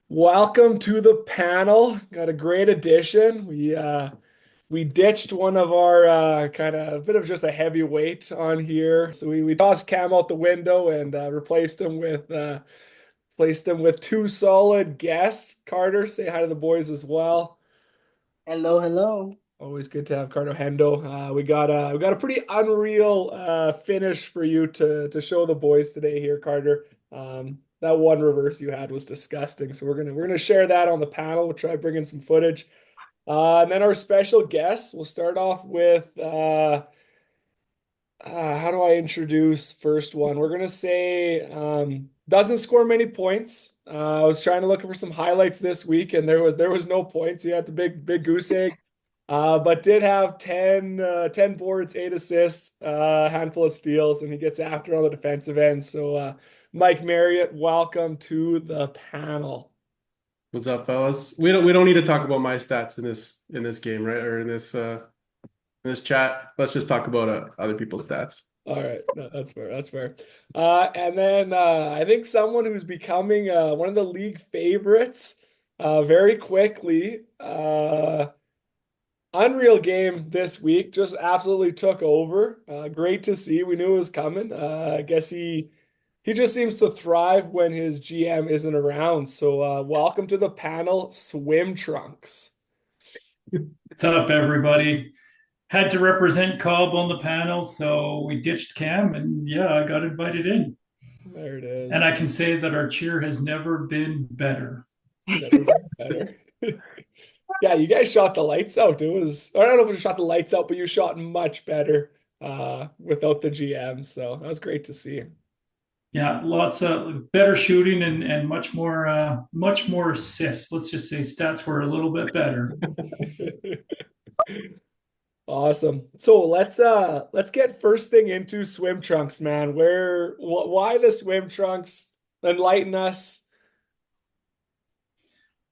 Welcome to the panel. Got a great addition. We ditched one of our kind of a bit of just a heavyweight on here. So we tossed Cam out the window and replaced him with two solid guests. Carter, say hi to the boys as well. Hello, hello. Always good to have Carter Hendo. We got a pretty unreal finish for you to show the boys today here, Carter. That one reverse you had was disgusting. So we're gonna share that on the panel. We'll try bringing some footage. And then our special guest, we'll start off with how do I introduce first one? We're gonna say doesn't score many points. I was trying to look for some highlights this week, and there was no points. He had the big goose egg, but did have 10 boards, 8 assists, a handful of steals, and he gets after on the defensive end. So Mike Marriott, welcome to the panel. What's up, fellas? We don't need to talk about my stats in this game, right? Or in this chat. Let's just talk about other people's stats. All right, no, that's fair. That's fair. And then I think someone who's becoming one of the league favorites very quickly. Unreal game this week, just absolutely took over. Great to see. We knew it was coming. I guess he just seems to thrive when his GM isn't around. So welcome to the panel, Swim Trunks. What's up, everybody? Had to represent Cobb on the panel, so we ditched Cam, and yeah, I got invited in. There it And is. I can say that our cheer has never been better. Never been better. Yeah, you guys shot the lights out. I don't know if you shot the lights out, but you shot much better without the GM. So that was great to see. Yeah, lots of better shooting and much more assists. Let's just say stats were a little bit better. Awesome. So let's get first thing into swim trunks, man. Why the swim trunks? Enlighten us.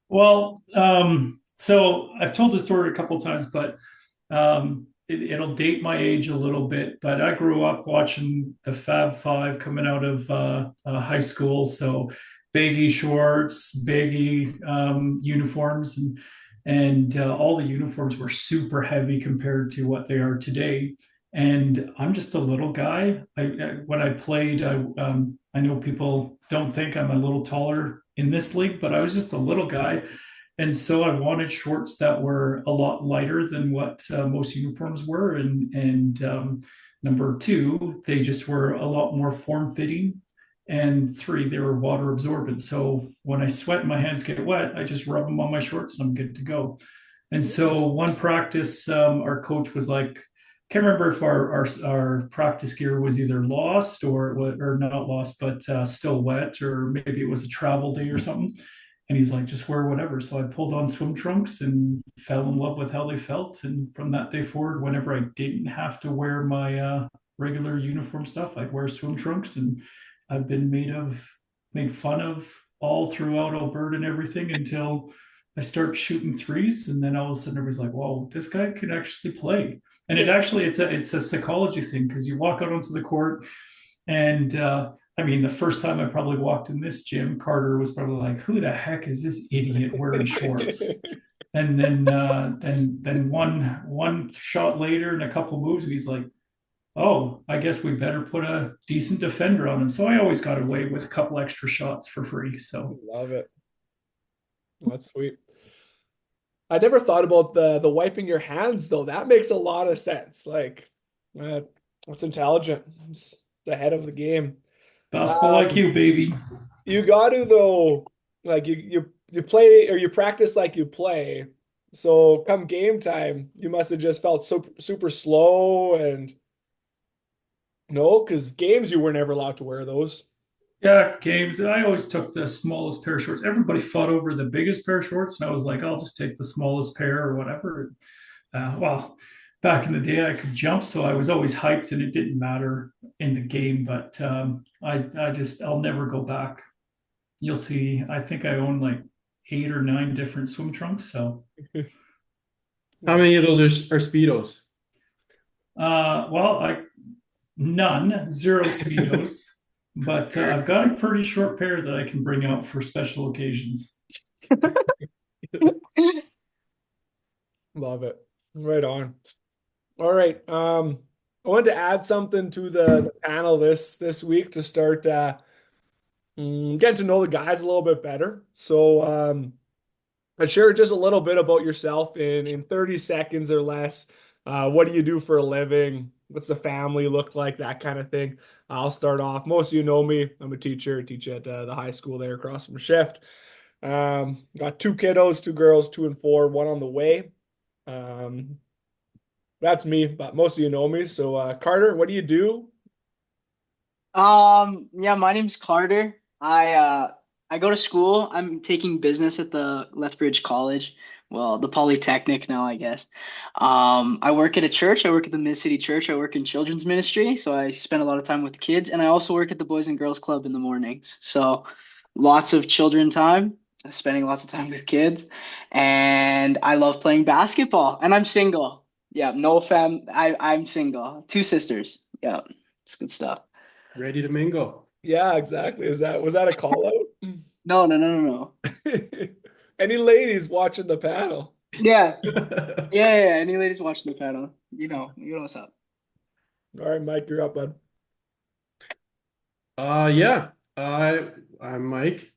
Well, so I've told this story a couple times, but it'll date my age a little bit. But I grew up watching the Fab Five coming out of high school, so baggy shorts, baggy uniforms, and all the uniforms were super heavy compared to what they are today. And I'm just a little guy. When I played, I know people don't think I'm a little taller in this league, but I was just a little guy. And so I wanted shorts that were a lot lighter than what most uniforms were. And number two, they just were a lot more form fitting. And three, they were water absorbent. So when I sweat and my hands get wet, I just rub them on my shorts and I'm good to go. And so one practice, our coach was like, can't remember if our practice gear was either lost or not lost, but still wet, or maybe it was a travel day or something. And he's like, just wear whatever. So I pulled on swim trunks and fell in love with how they felt. And from that day forward, whenever I didn't have to wear my regular uniform stuff, I'd wear swim trunks. And I've been made fun of all throughout Alberta and everything until I start shooting threes, and then all of a sudden everybody's like, "Whoa, this guy can actually play." And it's a psychology thing because you walk out onto the court, and I mean, the first time I probably walked in this gym, Carter was probably like, "Who the heck is this idiot wearing shorts?" And then one shot later and a couple moves, and he's like, "Oh, I guess we better put a decent defender on him." So I always got away with a couple extra shots for free. So Love it. That's sweet. I never thought about the wiping your hands though. That makes a lot of sense. Like uh, that's intelligent. It's ahead of the game. basketball Um, IQ, baby. you got to though, like you play or you practice like you play. So come game time, you must have just felt super slow and no, because games you were never allowed to wear those. Yeah, games. I always took the smallest pair of shorts. Everybody fought over the biggest pair of shorts, and I was like, I'll just take the smallest pair or whatever. Well, back in the day, I could jump, so I was always hyped, and it didn't matter in the game. But I'll never go back. You'll see. I think I own like 8 or 9 different swim trunks. So, How many of those are Speedos? well, I none, zero speedos, but I've got a pretty short pair that I can bring out for special occasions. Love it. Right on. All right. I wanted to add something to the panel this week to start getting to know the guys a little bit better. So but share just a little bit about yourself in 30 seconds or less. What do you do for a living? What's the family look like? That kind of thing. I'll start off. Most of you know me. I'm a teacher. I teach at the high school there across from Shift. Got two kiddos, two girls, 2 and 4, one on the way. Um, that's me, but most of you know me. So, Carter, what do you do? Yeah, my name's Carter. I go to school. I'm taking business at the Lethbridge College. Well, the Polytechnic now, I guess. I work at a church. I work at the Mid City Church. I work in children's ministry, so I spend a lot of time with kids, and I also work at the Boys and Girls Club in the mornings. So lots of children time, spending lots of time with kids, and I love playing basketball. And I'm single. Yeah, no fam. I'm single. Two sisters. Yeah, it's good stuff. Ready to mingle. Yeah, exactly. Was that a call out? No, no, no, no, no. Any ladies watching the panel? Yeah, yeah, yeah, yeah. Any ladies watching the panel? You know what's up. All right, Mike, you're up, bud. Yeah, I'm Mike.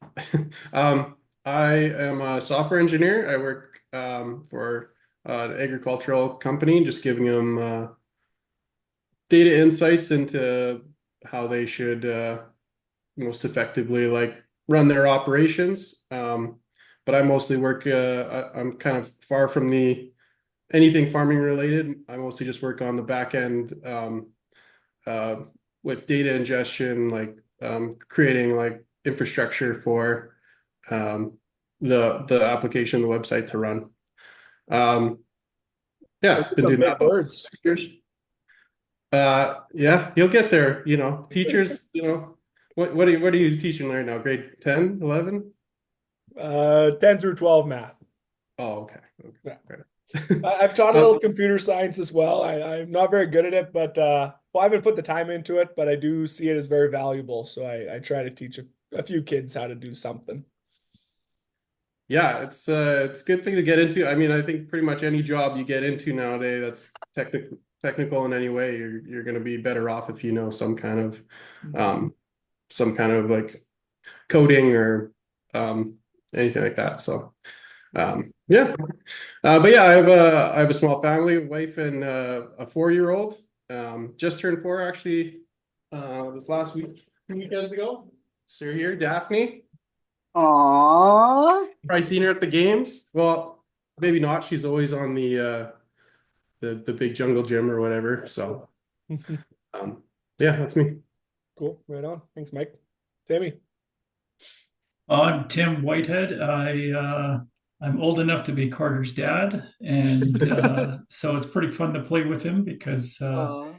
I am a software engineer. I work for an agricultural company, just giving them data insights into how they should most effectively like run their operations. But I mostly work. I'm kind of far from the anything farming related. I mostly just work on the back end. Uh, with data ingestion, like creating like infrastructure for the application, the website to run. Yeah, been Some doing big that for words. 6 years. Yeah, you'll get there. Teachers. What are you teaching right now? Grade 10, 11? 10 through 12 math. Oh, okay. Yeah. Right. I've taught a little computer science as well. I'm not very good at it, but well, I haven't put the time into it, but I do see it as very valuable. So I try to teach a few kids how to do something. Yeah, it's a good thing to get into. I mean, I think pretty much any job you get into nowadays that's technical in any way, you're going to be better off if you know some kind of like coding or anything like that. So yeah. But yeah, I have a small family, wife and a 4-year-old. Just turned 4 actually this last week, 2 weekends ago. So you're here, Daphne. Aww. Probably seen her at the games. Well, maybe not. She's always on the big jungle gym or whatever. So yeah, that's me. Cool. Right on. Thanks, Mike. Tammy. I'm Tim Whitehead. I'm old enough to be Carter's dad, and so it's pretty fun to play with him because Aw.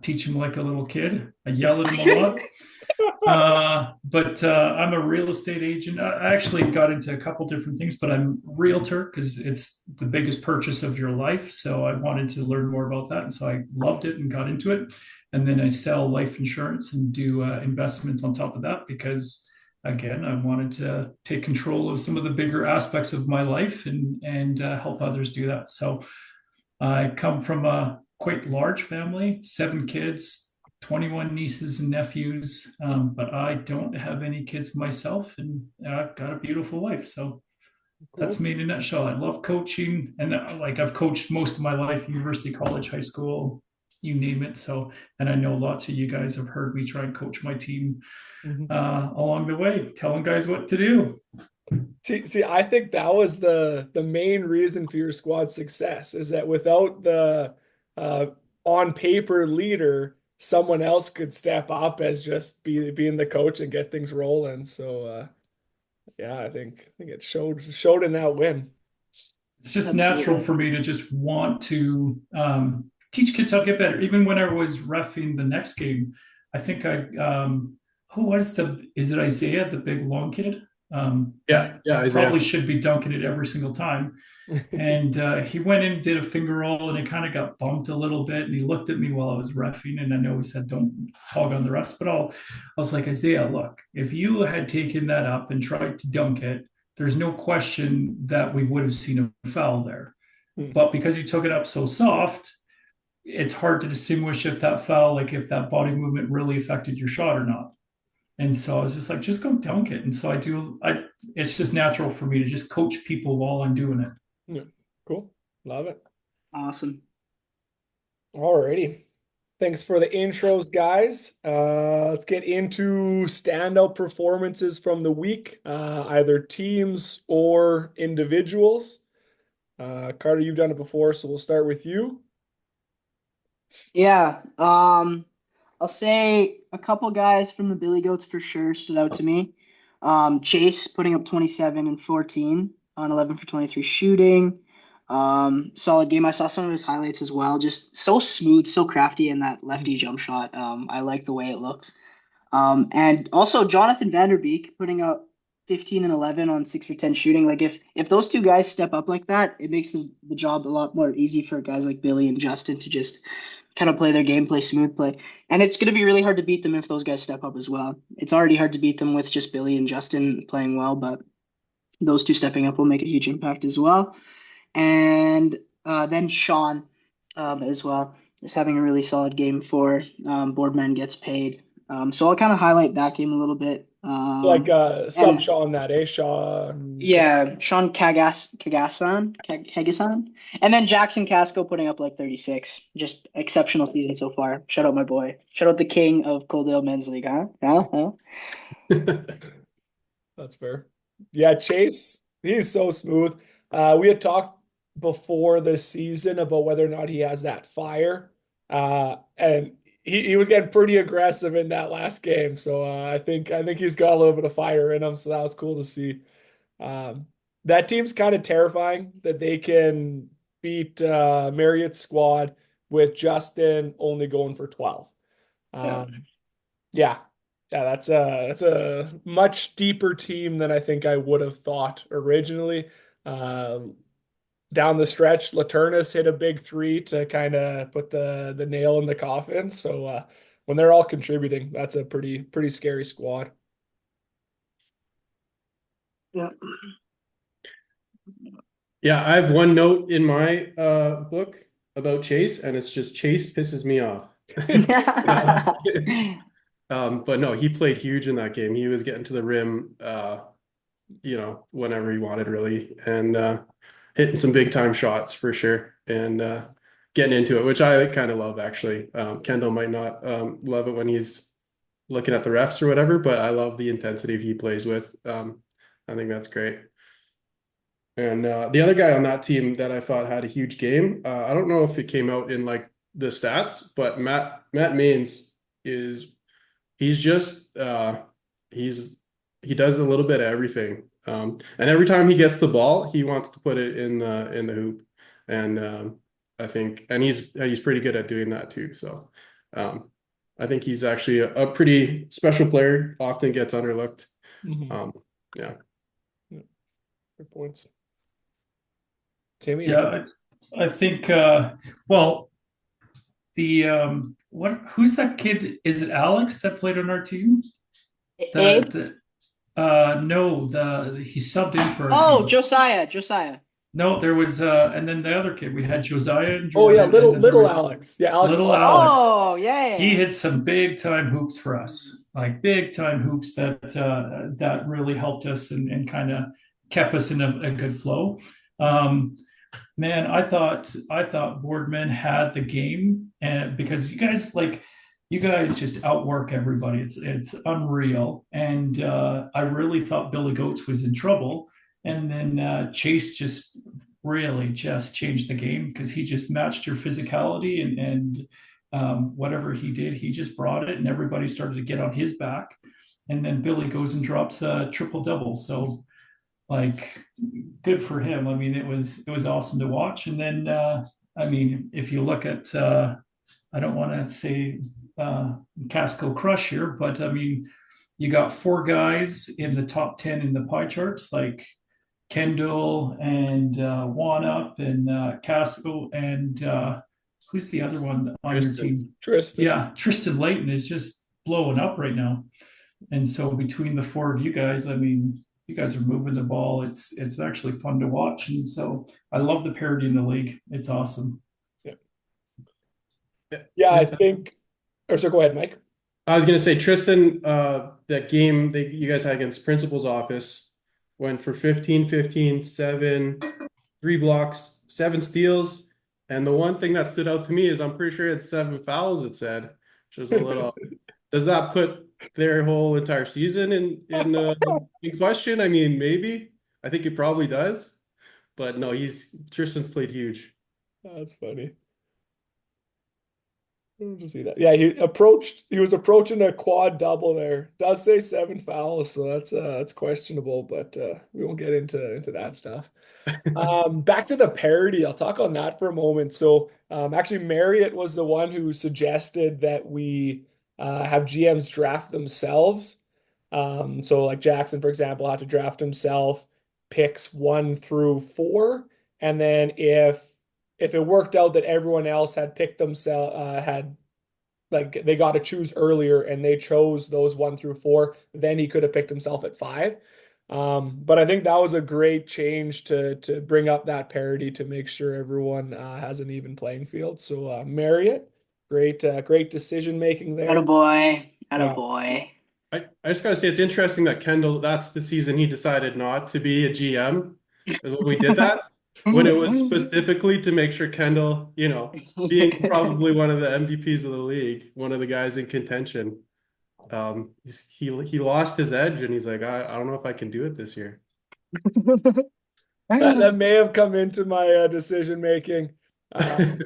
teach him like a little kid. I yell at him a lot. But I'm a real estate agent. I actually got into a couple different things, but I'm realtor because it's the biggest purchase of your life. So I wanted to learn more about that. And so I loved it and got into it. And then I sell life insurance and do investments on top of that because, again, I wanted to take control of some of the bigger aspects of my life and help others do that. So I come from a quite large family, 7 kids, 21 nieces and nephews, but I don't have any kids myself, and I've got a beautiful life. So that's me in a nutshell. I love coaching, and like I've coached most of my life, university, college, high school, you name it. So, and I know lots of you guys have heard me try and coach my team along the way, telling guys what to do. See, I think that was the main reason for your squad's success is that without the on paper leader, someone else could step up as just being the coach and get things rolling. So yeah, I think it showed in that win. It's just Absolutely. natural for me to just want to teach kids how to get better. Even when I was reffing the next game, I think is it Isaiah, the big long kid? Yeah, Isaiah. Probably should be dunking it every single time. And he went in, did a finger roll, and it kind of got bumped a little bit. And he looked at me while I was reffing, and I know he said, "Don't hog on the rest." But I was like, Isaiah, look, if you had taken that up and tried to dunk it, there's no question that we would have seen a foul there. Hmm. But because he took it up so soft, it's hard to distinguish if that foul, like if that body movement really affected your shot or not. And so I was just like, just go dunk it. And so it's just natural for me to just coach people while I'm doing it. Yeah. Cool. Love it. Awesome. Alrighty. Thanks for the intros, guys. Let's get into standout performances from the week, either teams or individuals. Carter, you've done it before, so we'll start with you. Yeah. I'll say a couple guys from the Billy Goats for sure stood out to me. Chase putting up 27 and 14 on 11 for 23 shooting. Solid game. I saw some of his highlights as well. Just so smooth, so crafty in that lefty jump shot. I like the way it looks. And also Jonathan Vanderbeek putting up 15 and 11 on 6 for 10 shooting. Like if those two guys step up like that, it makes the job a lot more easy for guys like Billy and Justin to just kind of play their game, play smooth play. And it's going to be really hard to beat them if those guys step up as well. It's already hard to beat them with just Billy and Justin playing well, but those two stepping up will make a huge impact as well. And then Sean as well is having a really solid game for Boardman Gets Paid. So I'll kind of highlight that game a little bit. Like sub and Sean that, eh? Sean. yeah, Sean Kagasan. And then Jackson Casco putting up like 36. Just exceptional season so far. Shout out my boy. Shout out the king of Coaldale Men's League, huh? Huh? That's fair. Yeah, Chase, he's so smooth. We had talked before this season about whether or not he has that fire. And he was getting pretty aggressive in that last game. So I think he's got a little bit of fire in him. So that was cool to see. That team's kind of terrifying that they can beat Marriott's squad with Justin only going for 12. Yeah. Yeah. Yeah, that's a much deeper team than I think I would have thought originally. Down the stretch, Laturnus hit a big three to kind of put the nail in the coffin. So when they're all contributing, that's a pretty scary squad. Yeah. Yeah, I have one note in my book about Chase, and it's just Chase pisses me off. But no, he played huge in that game. He was getting to the rim, whenever he wanted, really, and hitting some big time shots for sure, and getting into it, which I kind of love actually. Kendall might not love it when he's looking at the refs or whatever, but I love the intensity he plays with. I think that's great. And the other guy on that team that I thought had a huge game, I don't know if it came out in like the stats, but Matt Maines he's just he does a little bit of everything. And every time he gets the ball, he wants to put it in the hoop. And I think he's pretty good at doing that too. So I think he's actually a pretty special player, often gets underlooked. Yeah. Good points. Tammy, Yeah, I think well, who's that kid? Is it Alex that played on our team? Abe? No, he subbed in for our Oh, team. Josiah. No, there was and then the other kid. We had Josiah and Oh yeah, Jordan, and then there little was Alex. Yeah, Alex. little Alex. Oh, yeah. He hit some big time hoops for us, like big time hoops that really helped us and kind of kept us in a good flow. Man, I thought Boardman had the game, and because you guys just outwork everybody. It's unreal, and I really thought Billy Goats was in trouble, and then Chase just really just changed the game because he just matched your physicality and whatever he did, he just brought it, and everybody started to get on his back, and then Billy goes and drops a triple double. So like good for him. I mean, it was awesome to watch. And then I mean, if you look at I don't want to say Casco Crush here, but I mean, you got 4 guys in the top 10 in the pie charts, like Kendall and Wanup and Casco and who's the other one on your team? Tristan. Yeah, Tristan Layton is just blowing up right now. And so between the 4 of you guys, I mean, You guys are moving the ball. It's actually fun to watch, and so I love the parity in the league. It's awesome. Yeah, Yeah. yeah, I think. Or so go ahead, Mike. I was gonna say Tristan, that game that you guys had against Principal's office went for 15, 15, 7, 3 blocks, 7 steals. And the one thing that stood out to me is I'm pretty sure it's 7 fouls, it said, which was a little, does that put their whole entire season in question? I mean, maybe. I think it probably does. But no, Tristan's played huge. That's funny. To see that. Yeah, he was approaching a quad double there. Does say 7 fouls, so that's questionable, but we won't get into that stuff. Back to the parody, I'll talk on that for a moment. So actually Marriott was the one who suggested that we have GMs draft themselves. So like Jackson, for example, had to draft himself picks 1 through 4, and then if it worked out that everyone else had picked themselves had like they got to choose earlier and they chose those 1 through 4, then he could have picked himself at 5. But I think that was a great change to bring up that parity to make sure everyone has an even playing field. So Marriott, great decision making there. Attaboy. Yeah. Attaboy. I just gotta say it's interesting that Kendall, that's the season he decided not to be a GM. When we did that, when it was specifically to make sure Kendall, being probably one of the MVPs of the league, one of the guys in contention, he lost his edge and he's like, I don't know if I can do it this year. That may have come into my decision making a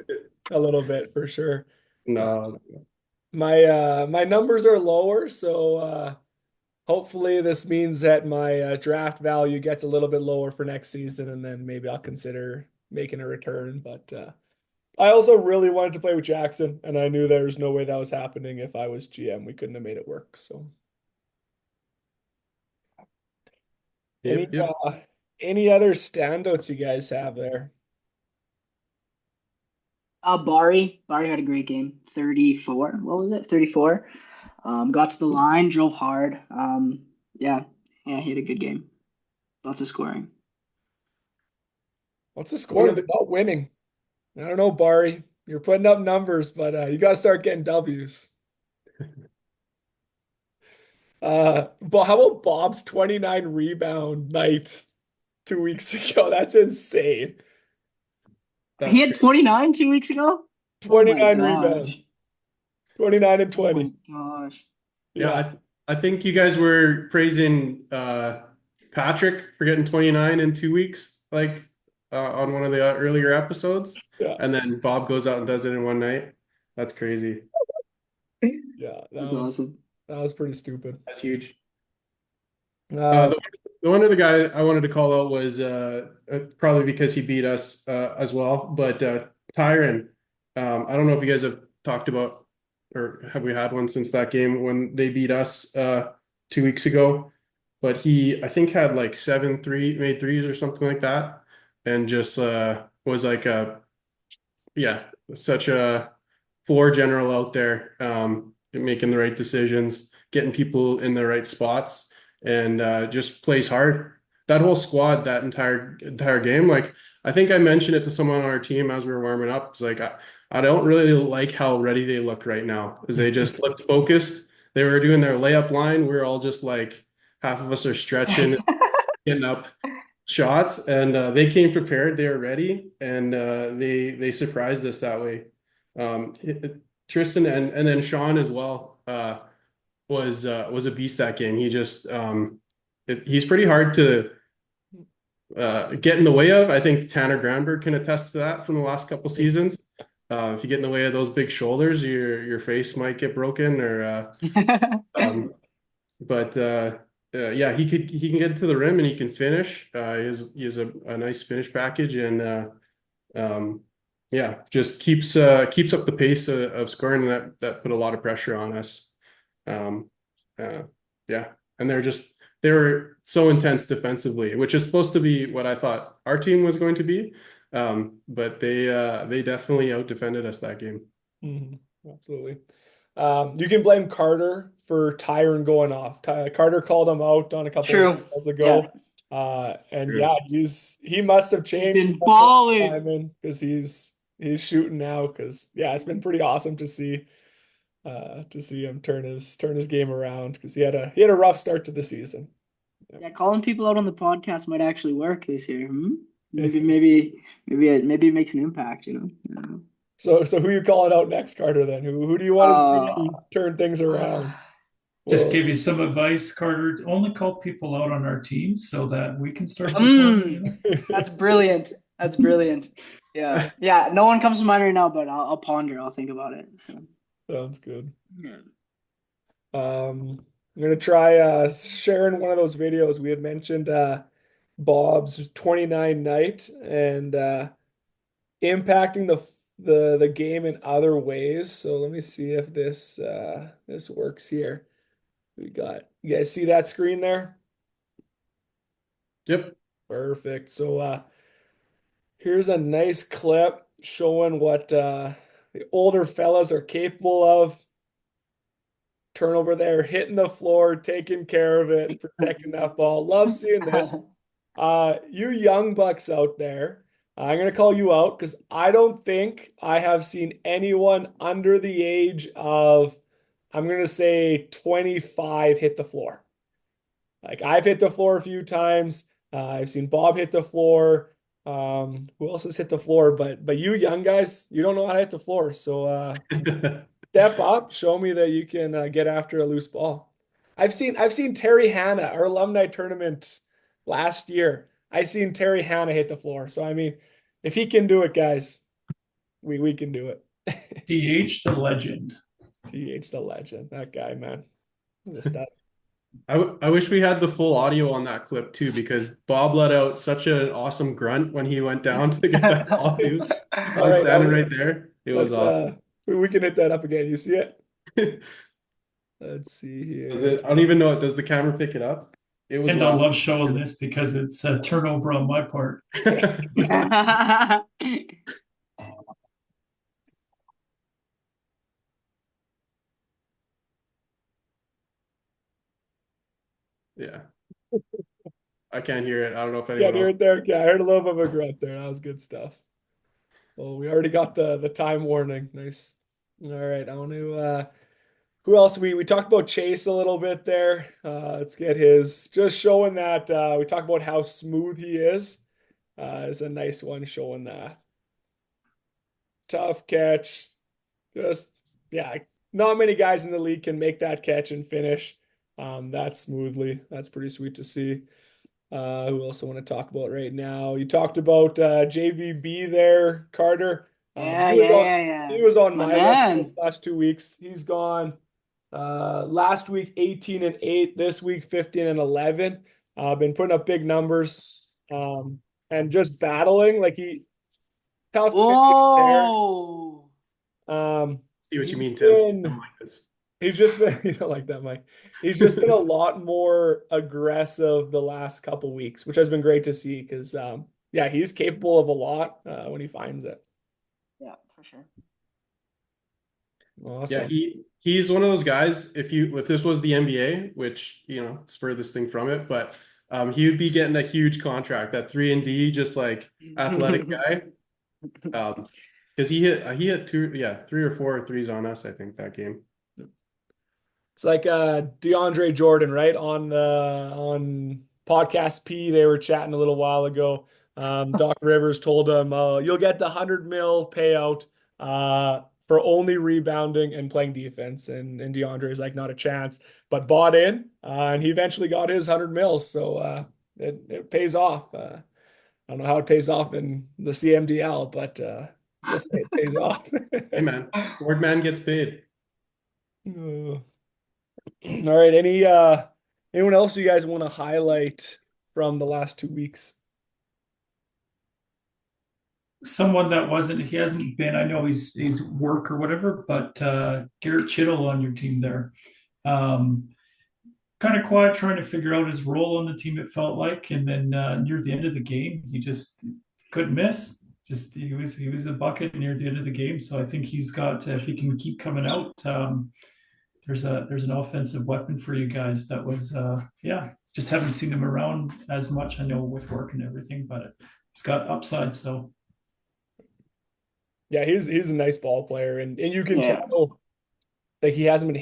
little bit for sure. No. My numbers are lower, so hopefully this means that my draft value gets a little bit lower for next season, and then maybe I'll consider making a return. But I also really wanted to play with Jackson, and I knew there was no way that was happening if I was GM. We couldn't have made it work. So Yep, yep. any other standouts you guys have there? Bari had a great game. 34. What was it? 34. Got to the line, drove hard. Yeah, he had a good game. Lots of scoring. What's the score about winning? I don't know, Bari. You're putting up numbers, but you got to start getting W's. But how about Bob's 29 rebound night 2 weeks ago? That's insane. He had 29 2 weeks ago? 29 Oh my rebounds. gosh. 29 and Oh my 20. gosh. Yeah, I think you guys were praising Patrick for getting 29 in 2 weeks, like on one of the earlier episodes. Yeah. And then Bob goes out and does it in one night. That's crazy. Yeah, That's awesome. that was pretty stupid. That's huge. Uh, The one other guy I wanted to call out was probably because he beat us as well, but Tyron. I don't know if you guys have talked about or have we had one since that game when they beat us 2 weeks ago, but he I think had like 7 made threes or something like that, and just was like such a floor general out there, making the right decisions, getting people in the right spots, and just plays hard. That whole squad, that entire game, like I think I mentioned it to someone on our team as we were warming up. It's like I don't really like how ready they look right now, because they just looked focused. They were doing their layup line. We are all just like half of us are stretching, getting up shots, and they came prepared. They were ready, and they surprised us that way. Tristan and then Sean as well was a beast that game. He just he's pretty hard to get in the way of. I think Tanner Granberg can attest to that from the last couple seasons. If you get in the way of those big shoulders, your face might get broken. Or but yeah, he can get to the rim and he can finish. He has a nice finish package, and yeah, just keeps up the pace of scoring. That put a lot of pressure on us. Yeah, and they were so intense defensively, which is supposed to be what I thought our team was going to be. But they definitely out defended us that game. absolutely. You can blame Carter for Tyron going off. Carter called him out on a couple of True. calls Yeah. ago. And True. yeah, he must have He's changed. He been must have balling. time in because he's shooting now. Because yeah, it's been pretty awesome to see him turn his game around because he had a rough start to the season. Yeah, calling people out on the podcast might actually work this year. Maybe it makes an impact, you know. I don't know. So who you calling out next, Carter? Then who do you want to see turn things around? Just Well, give you some advice, Carter. Only call people out on our team so that we can start performing. You Mm, know? that's brilliant. That's brilliant. Yeah. Yeah. No one comes to mind right now, but I'll ponder. I'll think about it. So sounds good. yeah. I'm gonna try sharing one of those videos we had mentioned Bob's 29 night and impacting the game in other ways. So let me see if this works here. You guys see that screen there? Yep. Perfect. So here's a nice clip showing what the older fellas are capable of. Turnover there, hitting the floor, taking care of it, protecting that ball. Love seeing this. You young bucks out there, I'm gonna call you out because I don't think I have seen anyone under the age of, I'm gonna say 25 hit the floor. Like I've hit the floor a few times. I've seen Bob hit the floor. Who else has hit the floor? But you young guys, you don't know how to hit the floor. So step up, show me that you can get after a loose ball. I've seen Terry Hanna, our alumni tournament last year. I seen Terry Hanna hit the floor. So I mean, if he can do it, guys, we can do it. TH the legend. TH the legend, that guy, man, he's a stud. I wish we had the full audio on that clip too, because Bob let out such an awesome grunt when he went down to get that ball too. I All was right, standing right there. It was let's awesome. we can hit that up again. You see it? Let's see Does here. it? I don't even know. Does the camera pick it up? It was And I loud. love showing this because it's a turnover on my part. Yeah, I can't hear it. I don't know if Yeah, anyone near else. it there. Okay, I heard a little bit of a grunt there. That was good stuff. Well, we already got the time warning. Nice. All right, I want to who else we talked about Chase a little bit there. Let's get his just showing that we talked about how smooth he is. Is a nice one showing that. Tough catch. Just yeah, not many guys in the league can make that catch and finish that smoothly. That's pretty sweet to see. Who else I want to talk about right now? You talked about JVB there, Carter. Yeah, He was yeah, on yeah, yeah. he was on My my list this man. last 2 weeks. He's gone last week 18 and 8, this week 15 and 11. Been putting up big numbers and just battling like he tough finish there. Whoa. See what you He's mean, Tim. been I'm like this. He's just been, you know, like that, Mike. He's just been a lot more aggressive the last couple weeks, which has been great to see because, yeah, he's capable of a lot when he finds it. Yeah, for sure. Yeah, Awesome. he's one of those guys. If this was the NBA, which it's furthest thing from it, but he would be getting a huge contract. That 3-and-D, just like athletic guy. Because he hit three or four threes on us, I think, that game. It's like DeAndre Jordan, right? On Podcast P, they were chatting a little while ago. Doc Rivers told him, "You'll get the 100 mil payout for only rebounding and playing defense." And DeAndre is like, "Not a chance," but bought in, and he eventually got his 100 mils. So it pays off. I don't know how it pays off in the CMDL, but just say it pays off. Hey man, Boardman gets paid. Uh, All right. Anyone else you guys want to highlight from the last 2 weeks? Someone that he hasn't been, I know he's work or whatever, but Garrett Chittle on your team there. Kind of quiet, trying to figure out his role on the team, it felt like. And then near the end of the game, he just couldn't miss. just he was a bucket near the end of the game. So I think he's got, if he can keep coming out, there's an offensive weapon for you guys. That was yeah, just haven't seen him around as much. I know with work and everything, but he's got upside. So Yeah, he's a nice ball player, and you can Yeah. tell like he hasn't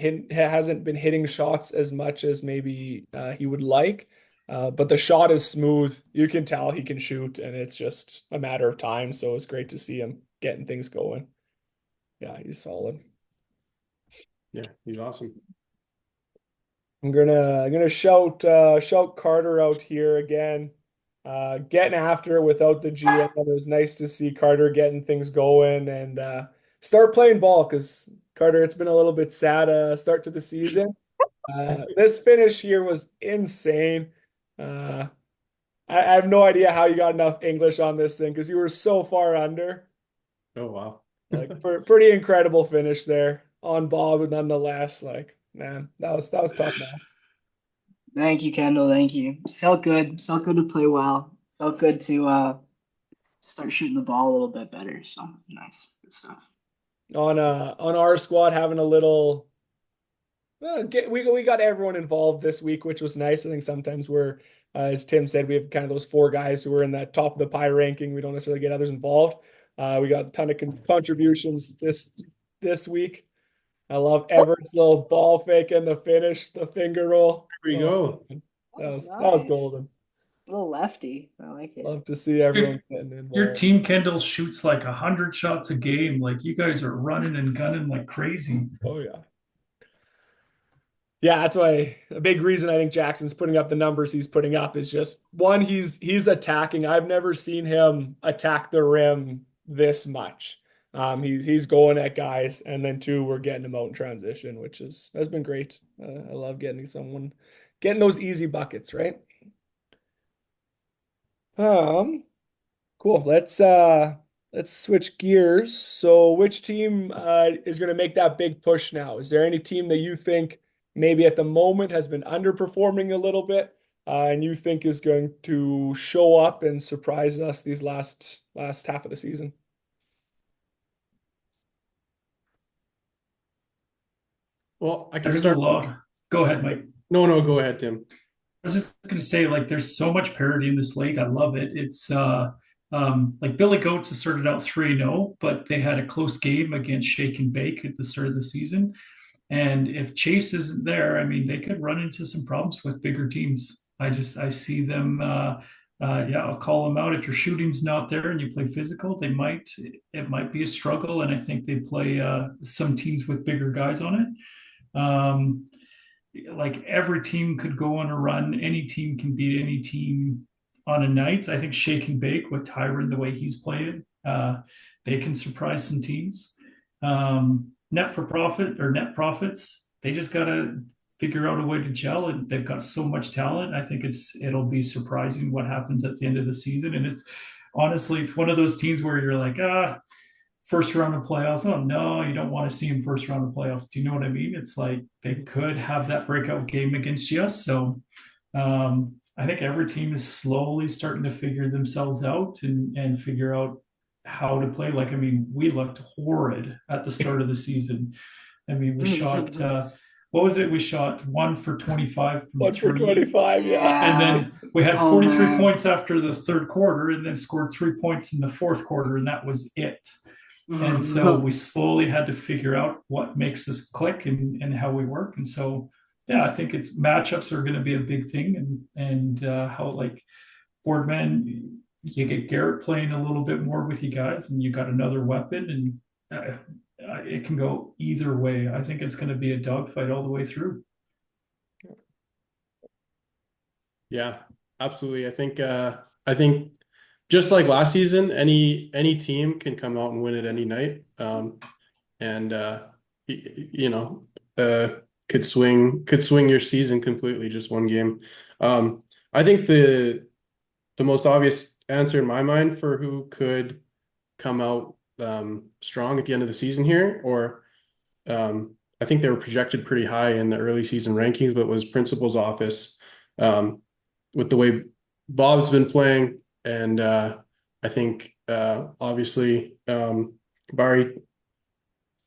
been hitting shots as much as maybe he would like. But the shot is smooth. You can tell he can shoot, and it's just a matter of time. So it's great to see him getting things going. Yeah, he's solid. Yeah, he's awesome. I'm gonna shout Carter out here again. Getting after it without the GM. It was nice to see Carter getting things going and start playing ball because Carter, it's been a little bit sad start to the season. This finish here was insane. Uh, I have no idea how you got enough English on this thing because you were so far under. Oh wow. Like pretty incredible finish there on ball, but nonetheless, like man, that was tough, man. Thank you, Kendall. Thank you. Felt good. Felt good to play well. Felt good to start shooting the ball a little bit better. So nice. Good stuff. On our squad having a little we got everyone involved this week, which was nice. I think sometimes we're as Tim said, we have kind of those four guys who are in that top of the pie ranking. We don't necessarily get others involved. We got a ton of contributions this week. I love Everett's little ball fake and the finish, the finger roll. There we go. That was Nice. golden. A little lefty. I like it. Love to see everyone getting your involved. team, Kendall, shoots like 100 shots a game. Like you guys are running and gunning like crazy. Oh yeah. Yeah, that's why a big reason I think Jackson's putting up the numbers he's putting up is just one, he's attacking. I've never seen him attack the rim this much. He's going at guys, and then two, we're getting him out in transition, which has been great. I love getting those easy buckets, right? Cool. Let's switch gears. So which team is going to make that big push now? Is there any team that you think maybe at the moment has been underperforming a little bit, and you think is going to show up and surprise us these last half of the season? Well, I can There's a start. lot. Go ahead, Mike. No, go ahead, Tim. I was just going to say, like, there's so much parity in this league. I love it. It's like Billy Goats has started out 3-0, but they had a close game against Shake and Bake at the start of the season. And if Chase isn't there, I mean, they could run into some problems with bigger teams. I see them. Yeah, I'll call them out. If your shooting's not there and you play physical, it might be a struggle. And I think they play some teams with bigger guys on it. Like every team could go on a run. Any team can beat any team on a night. I think Shake and Bake with Tyron, the way he's playing, they can surprise some teams. Net for profit or net profits, they just got to figure out a way to gel, and they've got so much talent. I think it'll be surprising what happens at the end of the season. And it's honestly, it's one of those teams where you're like, first round of playoffs. Oh no, you don't want to see them first round of playoffs. Do you know what I mean? It's like they could have that breakout game against you. So I think every team is slowly starting to figure themselves out and figure out how to play. Like, I mean, we looked horrid at the start of the season. I mean, we shot what was it? We shot 1 for 25 from 1 for three. 25, yeah. And then we had 43 points after the third quarter, and then scored 3 points in the fourth quarter, and that was it. And so we slowly had to figure out what makes us click and how we work. And so, yeah, I think it's matchups are going to be a big thing, and how like Boardman, you get Garrett playing a little bit more with you guys, and you got another weapon, and it can go either way. I think it's going to be a dogfight all the way through. Yeah, absolutely. I think just like last season, any team can come out and win it any night. And you know, could swing your season completely just one game. I think the most obvious answer in my mind for who could come out strong at the end of the season here, or I think they were projected pretty high in the early season rankings, but was Principal's office with the way Bob's been playing. And I I think obviously Bari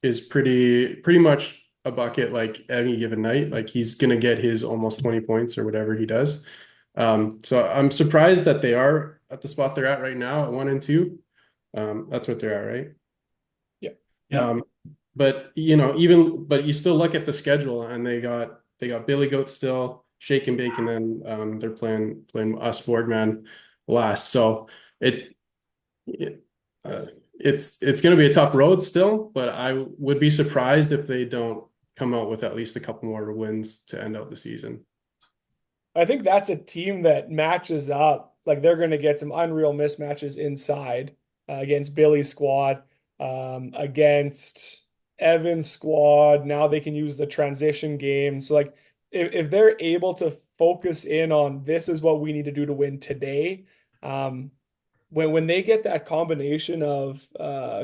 is pretty much a bucket like any given night. Like he's gonna get his almost 20 points or whatever he does. So I'm surprised that they are at the spot they're at right now at 1 and 2. That's what they're at, right? Yeah. Yeah. But but you still look at the schedule and they got Billy Goat still, Shake and Bake, and then they're playing us Boardman last. So it, it it's going to be a tough road still, but I would be surprised if they don't come out with at least a couple more wins to end out the season. I think that's a team that matches up. Like they're going to get some unreal mismatches inside against Billy's squad, against Evan's squad. Now they can use the transition game. So like if they're able to focus in on this is what we need to do to win today, when they get that combination of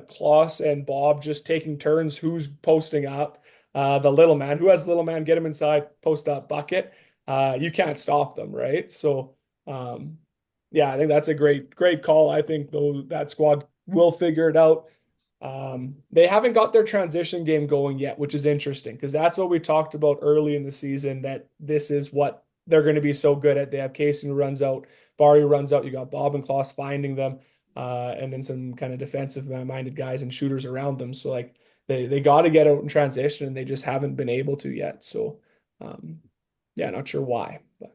Klaus and Bob just taking turns, who's posting up, the little man, who has little man, get him inside, post up bucket. You can't stop them, right? So, yeah, I think that's a great call. I think though that squad will figure it out. They haven't got their transition game going yet, which is interesting because that's what we talked about early in the season, that this is what they're going to be so good at. They have Casey who runs out, Barry runs out. You got Bob and Klaus finding them, and then some kind of defensive minded guys and shooters around them. So like they got to get out in transition, and they just haven't been able to yet. So, yeah, not sure why, but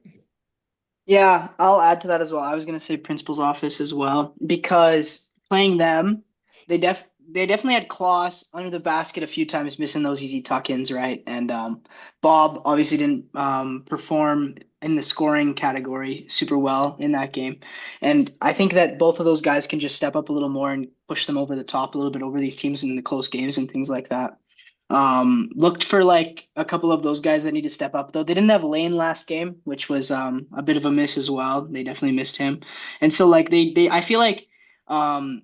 Yeah, I'll add to that as well. I was gonna say principal's office as well because playing them, they definitely had Klaus under the basket a few times, missing those easy tuck-ins, right? And Bob obviously didn't perform in the scoring category super well in that game. And I think that both of those guys can just step up a little more and push them over the top a little bit over these teams in the close games and things like that. Looked for like a couple of those guys that need to step up though. They didn't have Lane last game, which was a bit of a miss as well. They definitely missed him. And so like they I feel like um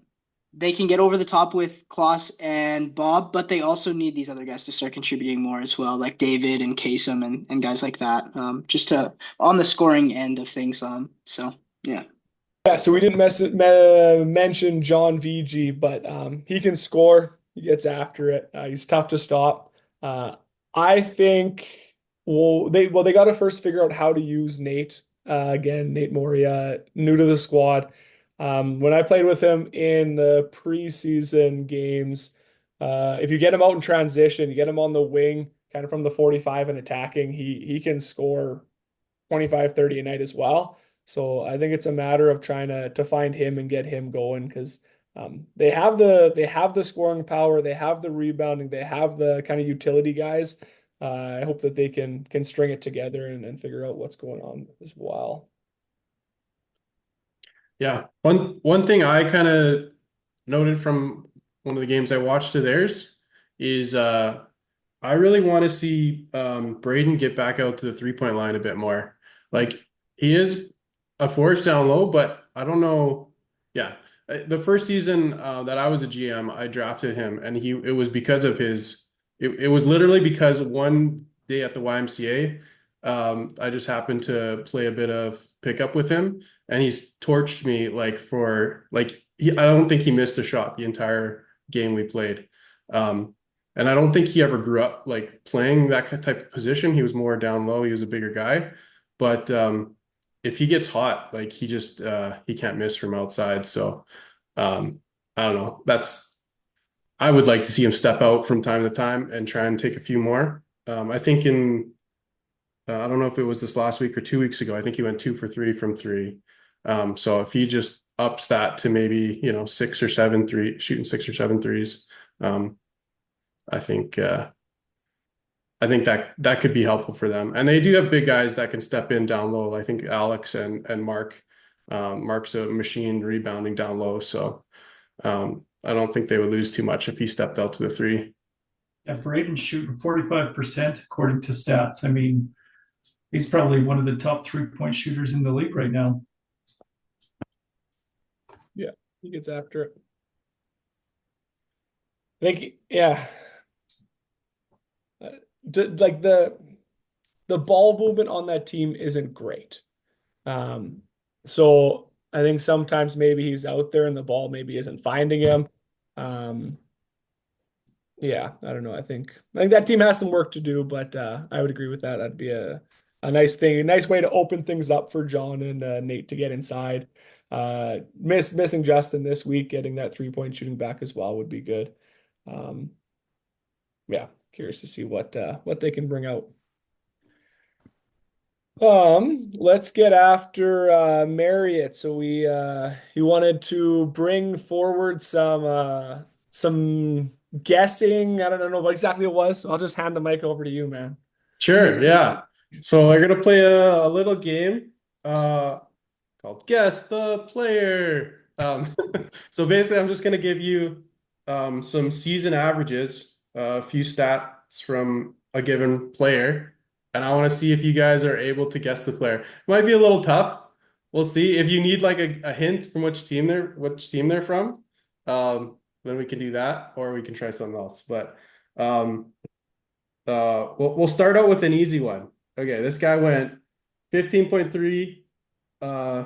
they can get over the top with Klaus and Bob, but they also need these other guys to start contributing more as well, like David and Kasem and guys like that. Just to on the scoring end of things. So yeah. yeah. So we didn't mention John VG, but he can score. He gets after it. He's tough to stop. Uh, I think they got to first figure out how to use Nate. Again, Nate Moria, new to the squad. When I played with him in the preseason games, if you get him out in transition, you get him on the wing, kind of from the 45 and attacking, he can score 25, 30 a night as well. So I think it's a matter of trying to find him and get him going because they have the scoring power, they have the rebounding, they have the kind of utility guys. I hope that they can string it together and figure out what's going on as well. Yeah. One thing I kind of noted from one of the games I watched of theirs is I really want to see Braden get back out to the 3-point line a bit more. Like he is a force down low, but I don't know. Yeah. The first season that I was a GM, I drafted him and it was because of it was literally because one day at the YMCA, I just happened to play a bit of pickup with him and he's torched me like I don't think he missed a shot the entire game we played. And I don't think he ever grew up like playing that type of position. He was more down low. He was a bigger guy, but if he gets hot, like he can't miss from outside. So I don't know. I would like to see him step out from time to time and try and take a few more. I think I don't know if it was this last week or 2 weeks ago. I think he went 2 for 3 from three. So if he just ups that to maybe, 6 or 7 shooting 6 or 7 threes, I think that could be helpful for them. And they do have big guys that can step in down low. I think Alex and Mark. Mark's a machine rebounding down low, so I don't think they would lose too much if he stepped out to the three. Yeah, Braden's shooting 45% according to stats. I mean, he's probably one of the top 3-point shooters in the league right now. Yeah, he gets after it. I think, yeah. Like the ball movement on that team isn't great. So I think sometimes maybe he's out there and the ball maybe isn't finding him. Um, yeah, I don't know. I think that team has some work to do, but I would agree with that. That'd be a nice thing, a nice way to open things up for John and Nate to get inside. Missing Justin this week, getting that 3-point shooting back as well would be good. Um, yeah, curious to see what they can bring out. Let's get after Marriott. So he wanted to bring forward some guessing. I don't know what exactly it was. So I'll just hand the mic over to you, man. Sure, yeah. So we're gonna play a little game called Guess the Player. So basically, I'm just gonna give you some season averages, a few stats from a given player, and I want to see if you guys are able to guess the player. Might be a little tough. We'll see. If you need like a hint from which team they're from, then we can do that, or we can try something else. But um, we'll start out with an easy one. Okay, this guy went 15.3. Uh,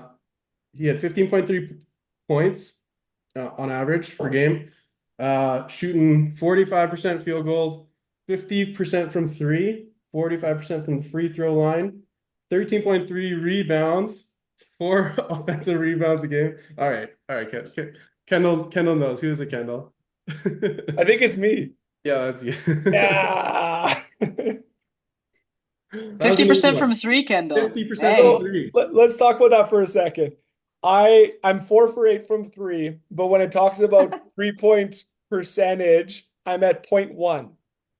he had 15.3 points on average per game. Shooting 45% field goals, 50% from three, 45% from the free throw line, 13.3 rebounds, 4 offensive rebounds a game. All right, Kendall knows. Who is it, Kendall? I think it's me. Yeah, that's you. Yeah. That was an easy 50% one. from three, Kendall. 50% Dang. from three. Let's talk about that for a second. I'm 4 for 8 from three, but when it talks about 3-point percentage, I'm at 0.1.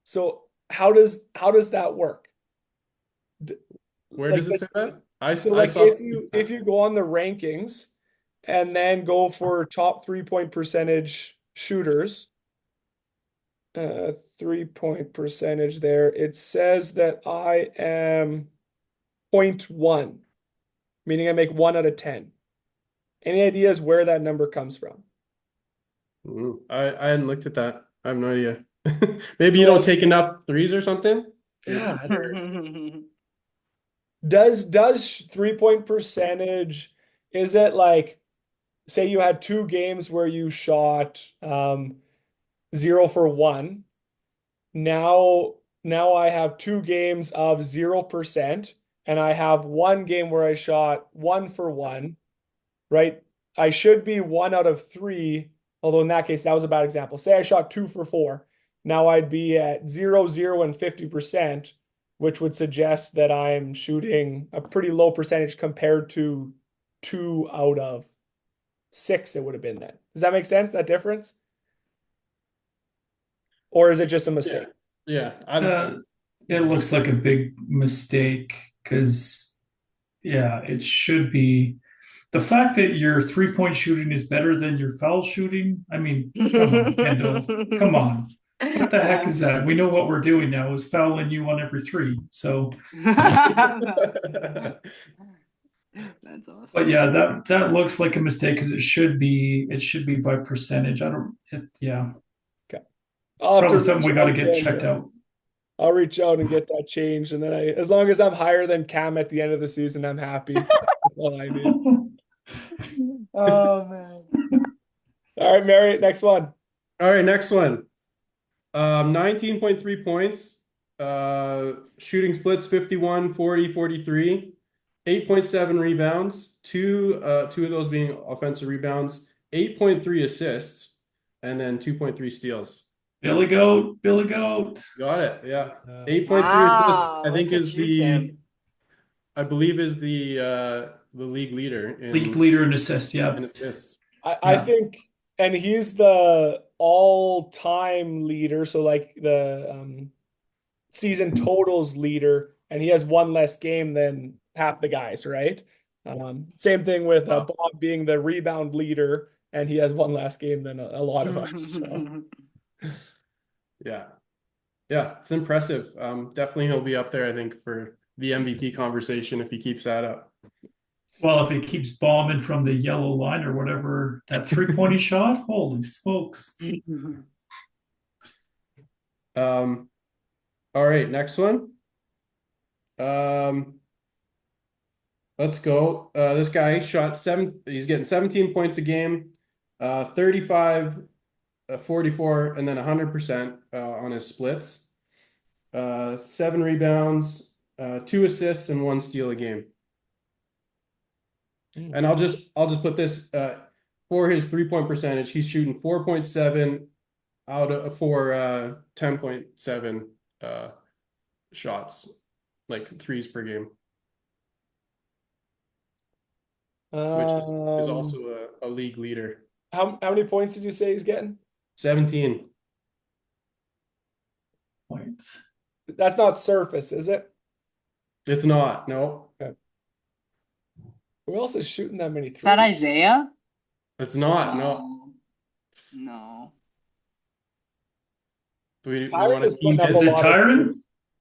So how does that work? Where Like does it say that? I saw. if you go on the rankings and then go for top 3-point percentage shooters, 3-point percentage there, it says that I am 0.1, meaning I make 1 out of 10. Any ideas where that number comes from? I hadn't looked at that. I have no idea. Maybe you So don't take enough threes or something? yeah, does 3-point percentage, is it like, say you had 2 games where you shot 0 for 1. Now I have 2 games of 0%, and I have 1 game where I shot 1 for 1, right? I should be 1 out of 3, although in that case, that was a bad example. Say I shot 2 for 4. Now I'd be at 0, 0, and 50%, which would suggest that I'm shooting a pretty low percentage compared to 2 out of 6 it would have been then. Does that make sense, that difference? Or is it just a Yeah. mistake? Yeah. It looks like a big mistake because, yeah, it should be. The fact that your 3-point shooting is better than your foul shooting, I mean, come on, Kendall. Come on. What the heck is that? We know what we're doing now is fouling you on every 3. So, That's awesome. but yeah, that looks like a mistake because it should be by percentage. Yeah, Okay. I'll have probably to something we reach got to out get and, checked out. I'll reach out and get that changed, and then as long as I'm higher than Cam at the end of the season, I'm happy. That's all I need. Oh man. All right, Marriott, next one. All right, next one. 19.3 points. Shooting splits 51, 40, 43. 8.7 rebounds, two of those being offensive rebounds, 8.3 assists, and then 2.3 steals. Billy Goat. Got it. Yeah. 8.3 assists, Wow, I think look at you, Tim. I believe is the league leader League leader in assists. Yeah. in assists. I Yeah. think, and he's the all-time leader, so like the season totals leader, and he has 1 less game than half the guys, right? Same thing with Wow. Bob being the rebound leader, and he has 1 less game than a lot of us. So. Yeah. Yeah, it's impressive. Definitely he'll be up there, I think, for the MVP conversation if he keeps that up. Well, if it keeps bombing from the yellow line or whatever, that 3-point he shot, holy smokes. All right, next one. Let's go. This guy shot he's getting 17 points a game, 35, 44, and then 100% on his splits. 7 rebounds, 2 assists, and 1 steal a game. And I'll just put this for his 3-point percentage, he's shooting 4.7 out of for 10.7 shots, like threes per game, which is Um, also a league leader. how many points did you say he's getting? 17. Points. That's not surface, is it? It's not, no. Who else is shooting that many Is that threes? Isaiah? It's not, no. No. We Tyron want a is putting team. up a Is it lot of Tyron?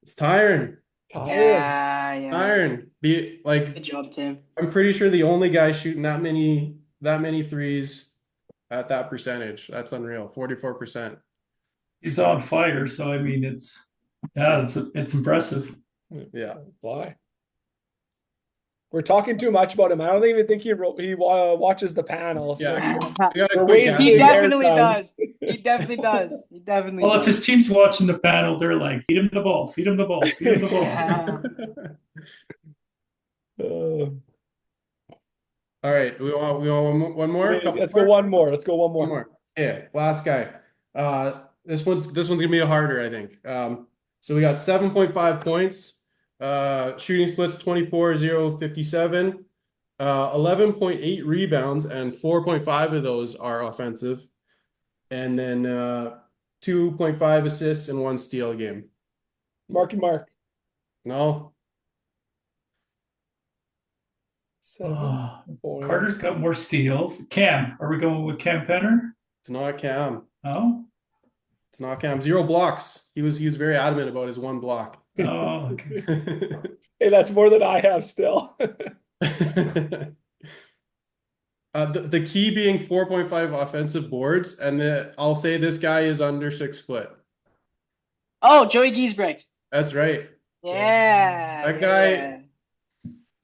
It's Tyron. Tyron. Yeah. Tyron. Good job, Tim. I'm pretty sure the only guy shooting that many threes at that percentage. That's unreal. 44%. He's on fire. So I mean, it's impressive. Yeah. Why? We're talking too much about him. I don't even think he watches the panel. So Yeah. We got a we're quick wasting He his definitely airtime. does. He definitely does. He definitely Well, if does. his team's watching the panel, they're like, feed him the ball, feed him the ball, feed him the ball. Yeah. Uh, All right. We want one more? Couple let's more? go one more. Let's go one One more. more. Yeah, last guy. This one's gonna be harder, I think. So we got 7.5 points. Shooting splits 24, 0, 57. 11.8 rebounds, and 4.5 of those are offensive. And then 2.5 assists and 1 steal a game. Marky Mark. No, Seven Oh, points. Carter's got more steals. Cam, are we going with Cam Penner? it's not Cam. Oh, It's not Cam. 0 blocks. He was very adamant about his 1 block. oh, okay. Hey, that's more than I have still. The key being 4.5 offensive boards, and I'll say this guy is under 6 foot. Oh, Joey Giesbrecht. That's right. Yeah. That guy- yeah.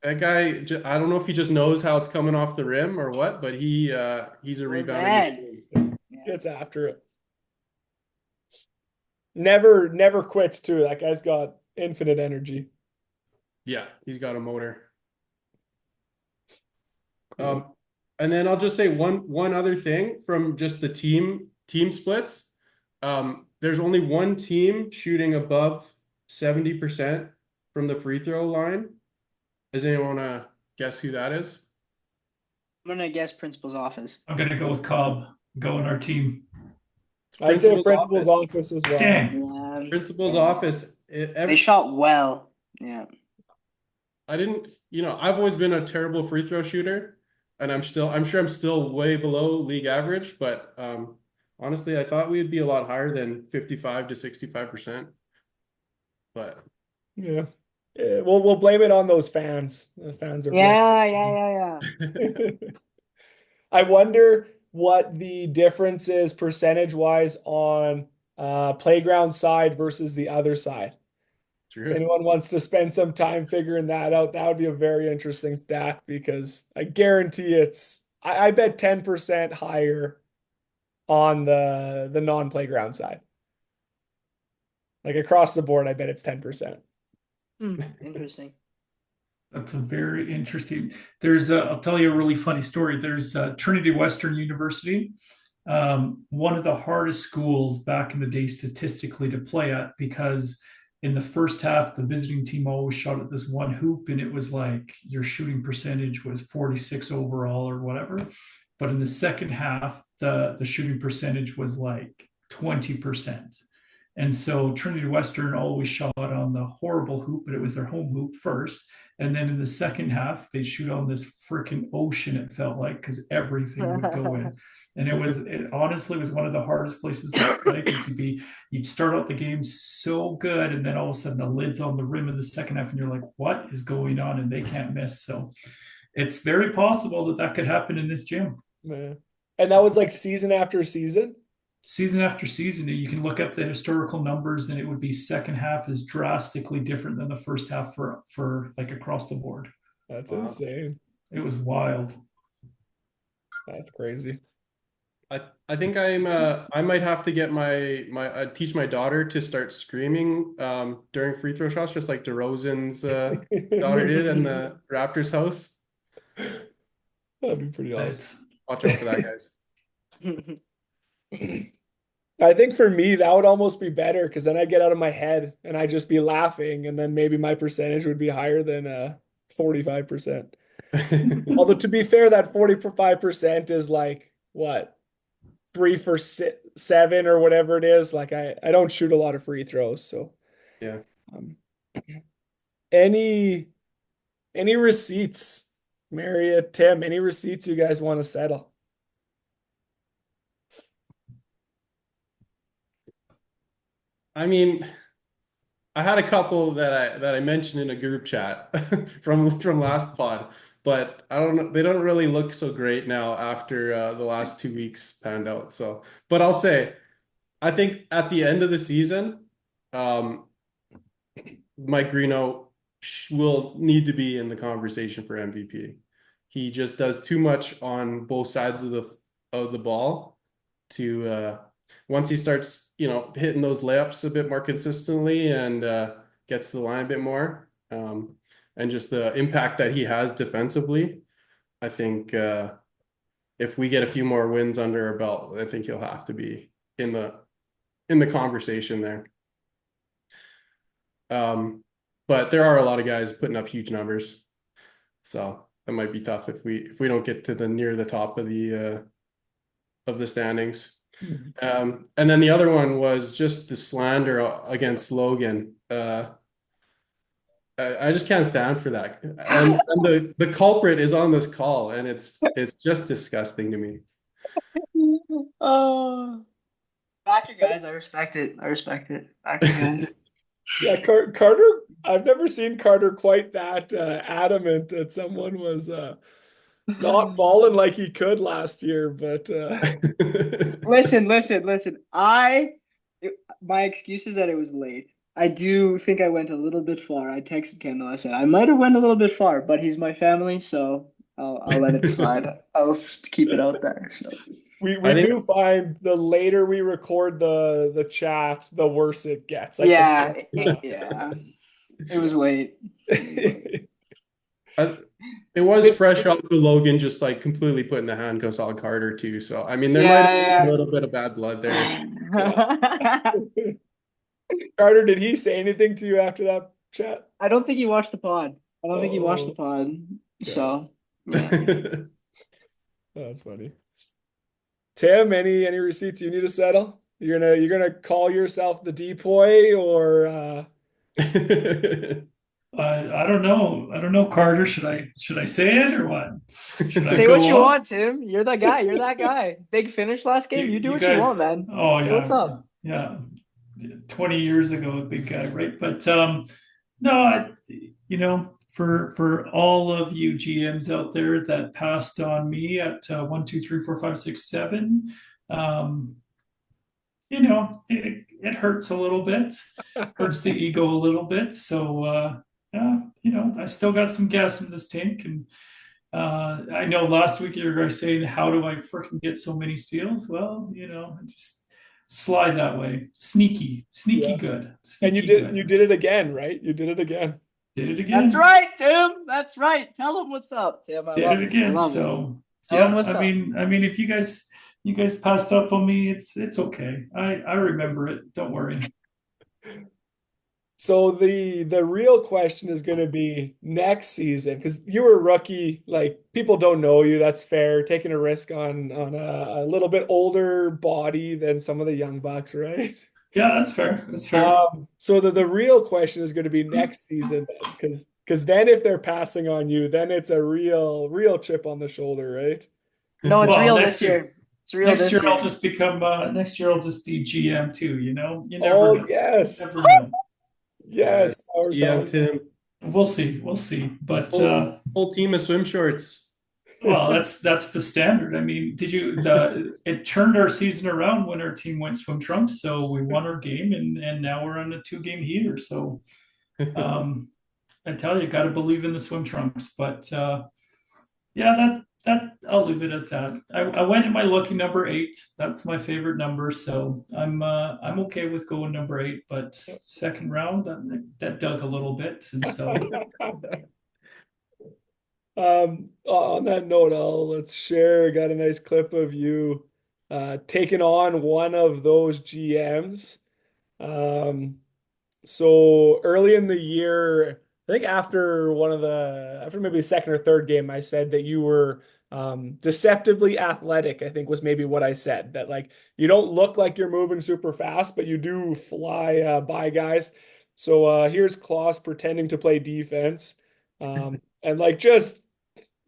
That guy, I don't know if he just knows how it's coming off the rim or what, but he's a rebounder man. machine. Gets after it. Never quits too. That guy's got infinite energy. Yeah, he's got a motor. And then I'll just say one other thing from just the team splits. There's only one team shooting above 70% from the free throw line. Does anyone want to guess who that is? I'm gonna guess principal's office. I'm gonna go with Cobb. Go in our team. It's I'd say principal's office as well. Dang. Yeah. Principal's Yeah. office. They shot well. Yeah. I've always been a terrible free throw shooter, and I'm sure I'm still way below league average, but honestly, I thought we'd be a lot higher than 55 to 65%. But Yeah. We'll blame it on those fans. The fans are Yeah. I wonder what the difference is percentage wise on playground side versus the other side. If true. anyone wants to spend some time figuring that out, that would be a very interesting stat because I guarantee I bet 10% higher on the non-playground side. Like across the board, I bet it's 10%. Interesting. That's a very interesting. I'll tell you a really funny story. There's Trinity Western University, one of the hardest schools back in the day statistically to play at, because in the first half, the visiting team always shot at this one hoop, and it was like your shooting percentage was 46 overall or whatever. But in the second half, the shooting percentage was like 20%. And so Trinity Western always shot on the horrible hoop, but it was their home hoop first. And then in the second half, they'd shoot on this freaking ocean, it felt like, because everything would go in. And it honestly was one of the hardest places to play, because you'd start out the game so good, and then all of a sudden the lid's on the rim in the second half, and you're like, what is going on? And they can't miss. So it's very possible that could happen in this gym. Man. And that was like season after season. Season after season, you can look up the historical numbers, and it would be second half is drastically different than the first half for like across the board. That's Wow. insane. It was wild. That's crazy. I think I might have to get my teach my daughter to start screaming during free throw shots, just like DeRozan's daughter did in the Raptors house. That'd be pretty awesome. It's Watch out for that, guys. I think for me, that would almost be better because then I get out of my head and I just be laughing, and then maybe my percentage would be higher than 45%. Although to be fair, that 45% is like what, 3 for 7 or whatever it is. Like I don't shoot a lot of free throws, so Yeah. um, any receipts, Marriott, Tim, any receipts you guys want to settle? I mean, I had a couple that I mentioned in a group chat from last pod, but I don't know, they don't really look so great now after the last 2 weeks panned out. So, but I'll say, I think at the end of the season, um, Mike Greeno will need to be in the conversation for MVP. He just does too much on both sides of the ball to once he starts, hitting those layups a bit more consistently and gets to the line a bit more, and just the impact that he has defensively, I think if we get a few more wins under our belt, I think he'll have to be in the conversation there. But there are a lot of guys putting up huge numbers, so that might be tough if we don't get to the near the top of the standings. And then the other one was just the slander against Logan. I just can't stand for that. And the culprit is on this call, and it's just disgusting to me. Oh, back you guys. I respect it. I respect it. Back you guys. Yeah, Carter, I've never seen Carter quite that adamant that someone was not balling like he could last year, but Listen. My excuse is that it was late. I do think I went a little bit far. I texted Kendall. I said I might have went a little bit far, but he's my family, so I'll let it slide. I'll keep it out there. So. we I think do find the later we record the chat, the worse it gets. Like Yeah, it was late. it was fresh off of Logan just like completely putting the handcuffs on Carter too. So I mean, there might have been a Yeah. little bit of bad blood there. Carter, did he say anything to you after that chat? I don't think he watched the pod. I don't think he watched the Oh, pod. okay. So yeah. That's funny. Tim, any receipts you need to settle? You're gonna call yourself the depoy or I don't know. I don't know, Carter. Should I say it or what? Should I Say go what you off? want, Tim. You're that guy. You're that guy. Big finish last game. You do what you want, guys. man. Oh Say yeah, what's up. yeah. 20 years ago, a big guy, right? But no, for all of you GMs out there that passed on me at 1, 2, 3, 4, 5, 6, 7, um, it hurts a little bit, hurts the ego a little bit. So yeah, I still got some gas in this tank, and I know last week you were guys saying, "How do I freaking get so many steals?" Well, I just slide that way, sneaky Yeah. good, and sneaky you good. did it again, right? You did it again. Did it again. That's right, Tim. That's right. Tell him what's up, Tim. I Did love it it. I again. love it. So Tell him yeah, what's up. I mean, if you guys passed up on me, it's okay. I remember it. Don't worry. So the real question is going to be next season because you were a rookie. Like people don't know you. That's fair. Taking a risk on a little bit older body than some of the young bucks, right? Yeah, that's fair. That's fair. So the real question is going to be next season because then if they're passing on you, then it's a real chip on the shoulder, right? No, it's Well, real next this year. It's real Next this year year. I'll just become. Next year I'll just be GM too. You never Oh know. yes, Never know. yes. Yeah, Tim. We'll see. We'll see. But Whole team of swim shorts. well, that's the standard. I mean, it turned our season around when our team went swim trunks, so we won our game, and now we're on a 2-game heater. So I tell you, got to believe in the swim trunks. But yeah, that I'll leave it at that. I went in my lucky number 8. That's my favorite number, so I'm okay with going number 8. But second round, that dug a little bit, and so On that note, let's share. Got a nice clip of you taking on one of those GMs. Um, so early in the year, I think after maybe the second or third game, I said that you were deceptively athletic, I think was maybe what I said. That like you don't look like you're moving super fast, but you do fly by guys. So here's Klaus pretending to play defense. And like just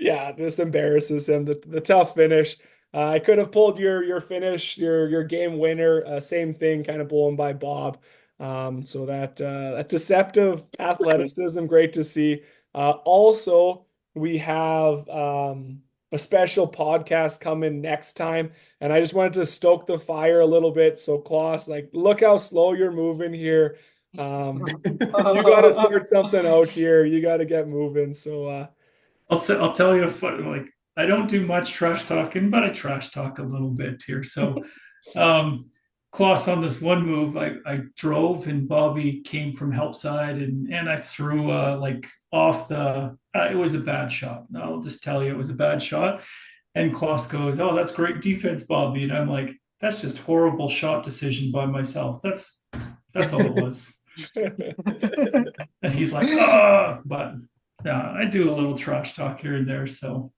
yeah, this embarrasses him. The tough finish. I could have pulled your finish, your game winner. Same thing, kind of blown by Bob. So that deceptive athleticism, great to see. Also, we have a special podcast coming next time, and I just wanted to stoke the fire a little bit. So, Klaus, like, look how slow you're moving here. You got to sort something out here. You got to get moving. So, I'll tell you like I don't do much trash talking, but I trash talk a little bit here. So Klaus on this one move, I drove and Bobby came from help side and I threw like off the it was a bad shot. I'll just tell you it was a bad shot. And Klaus goes, "Oh, that's great defense, Bobby." And I'm like, "That's just horrible shot decision by myself. That's all it was." And he's like, "Ah," but yeah, I do a little trash talk here and there. So